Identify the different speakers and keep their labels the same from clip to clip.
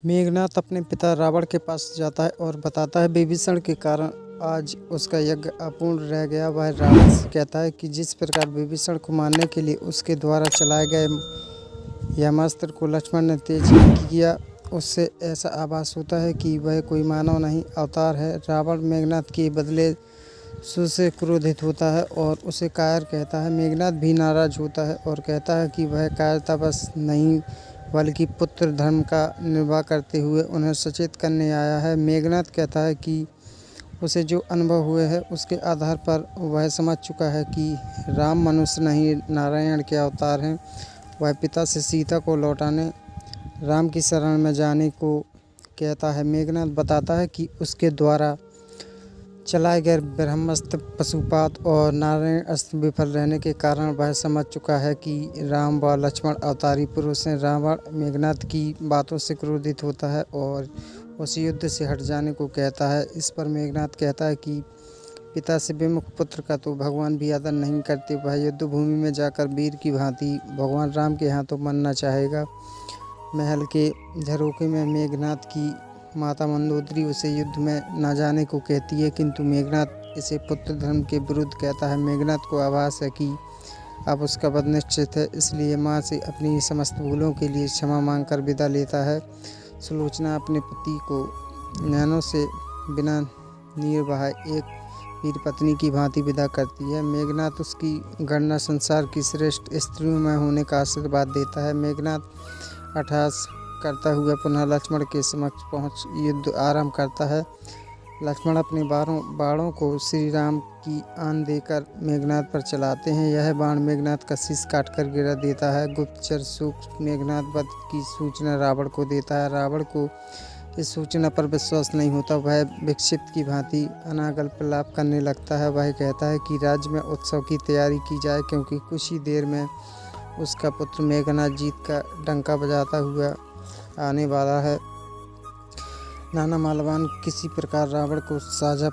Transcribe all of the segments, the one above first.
Speaker 1: मेघनाथ अपने पिता रावण के पास जाता है और बताता है विभीषण के कारण आज उसका यज्ञ अपूर्ण रह गया। वह रावण से कहता है कि जिस प्रकार विभीषण को मारने के लिए उसके द्वारा चलाए गए यमास्त्र को लक्ष्मण ने तेज किया, उससे ऐसा आभास होता है कि वह कोई मानव नहीं अवतार है। रावण मेघनाथ के बदले से क्रोधित होता है और उसे कायर कहता है। मेघनाथ भी नाराज होता है और कहता है कि वह कायरता बस नहीं बल्कि पुत्र धर्म का निर्वाह करते हुए उन्हें सचेत करने आया है। मेघनाथ कहता है कि उसे जो अनुभव हुए हैं उसके आधार पर वह समझ चुका है कि राम मनुष्य नहीं नारायण के अवतार हैं। वह पिता से सीता को लौटाने राम की शरण में जाने को कहता है। मेघनाथ बताता है कि उसके द्वारा चलाए गए ब्रह्मास्त्र पशुपात और नारायण अस्त्र विफल रहने के कारण वह समझ चुका है कि राम व लक्ष्मण अवतारी पुरुष हैं। रावण मेघनाथ की बातों से क्रोधित होता है और उस युद्ध से हट जाने को कहता है। इस पर मेघनाथ कहता है कि पिता से विमुख पुत्र का तो भगवान भी आदर नहीं करते। वह युद्ध भूमि में जाकर वीर की भांति भगवान राम के हाथों मरना चाहेगा। महल के झरोखे में मेघनाथ की माता मंदोदरी उसे युद्ध में न जाने को कहती है, किंतु मेघनाथ इसे पुत्र धर्म के विरुद्ध कहता है। मेघनाथ को आभास है कि अब उसका वध निश्चित है, इसलिए माँ से अपनी समस्त भूलों के लिए क्षमा मांगकर विदा लेता है। सुलोचना अपने पति को नैनों से बिना नीर बहाए एक वीर पत्नी की भांति विदा करती है। मेघनाथ उसकी गणना संसार की श्रेष्ठ स्त्रियों में होने का आशीर्वाद देता है। मेघनाथ अट्टहास करता हुआ पुनः लक्ष्मण के समक्ष पहुंच युद्ध आरंभ करता है। लक्ष्मण अपने बाणों को श्री राम की आन देकर मेघनाथ पर चलाते हैं। यह बाण मेघनाथ का शीश काटकर गिरा देता है। गुप्तचर सूक्ष्म मेघनाथ वध की सूचना रावण को देता है। रावण को इस सूचना पर विश्वास नहीं होता। वह विक्षिप्त की भांति अनागल प्रलाप करने लगता है। वह कहता है कि राज्य में उत्सव की तैयारी की जाए, क्योंकि कुछ ही देर में उसका पुत्र मेघनाथ जीत का डंका बजाता हुआ आने वाला है। नाना मालवान किसी प्रकार रावण को साझा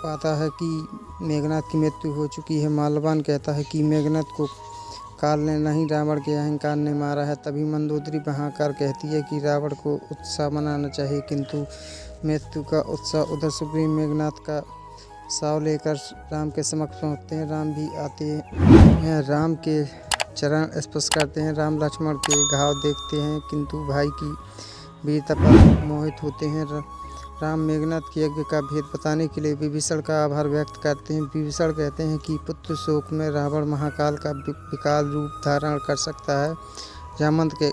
Speaker 1: पाता है कि मेघनाथ की मृत्यु हो चुकी है। मालवान कहता है कि मेघनाथ को काल ने नहीं रावण के अहंकार ने मारा है। तभी मंदोदरी बहाकर कहती है कि रावण को उत्साह मनाना चाहिए, किंतु मृत्यु का उत्साह उधर सुग्रीव मेघनाथ का शव लेकर राम के समक्ष पहुँचते हैं। राम भी आते हैं, राम के चरण स्पर्श करते हैं। राम लक्ष्मण के घाव देखते हैं, किंतु भाई की वीरता पर मोहित होते हैं। राम मेघनाथ के यज्ञ का भेद बताने के लिए विभीषण का आभार व्यक्त करते हैं। विभीषण कहते हैं कि पुत्र शोक में रावण महाकाल का विकाल रूप धारण कर सकता है। जामवंत के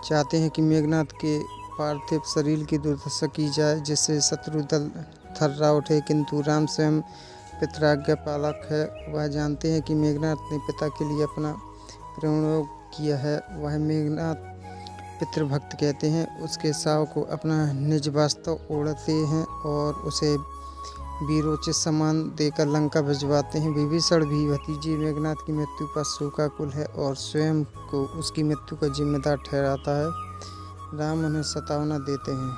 Speaker 1: चाहते हैं कि मेघनाथ के पार्थिव शरीर की दुर्दशा की जाए, जिससे शत्रु दल थर्रा उठे, किंतु राम स्वयं पितराज्ञा पालक है। वह जानते हैं कि मेघनाथ ने पिता के लिए अपना प्रयोग किया है। वह मेघनाथ पितृभक्त कहते हैं। उसके शव को अपना निज वास्तव ओढ़ते हैं और उसे वीरोचित सम्मान देकर लंका भिजवाते हैं। विभीषण भी भतीजे मेघनाथ की मृत्यु पर शोकाकुल है और स्वयं को उसकी मृत्यु का जिम्मेदार ठहराता है। राम उन्हें सतावना देते हैं।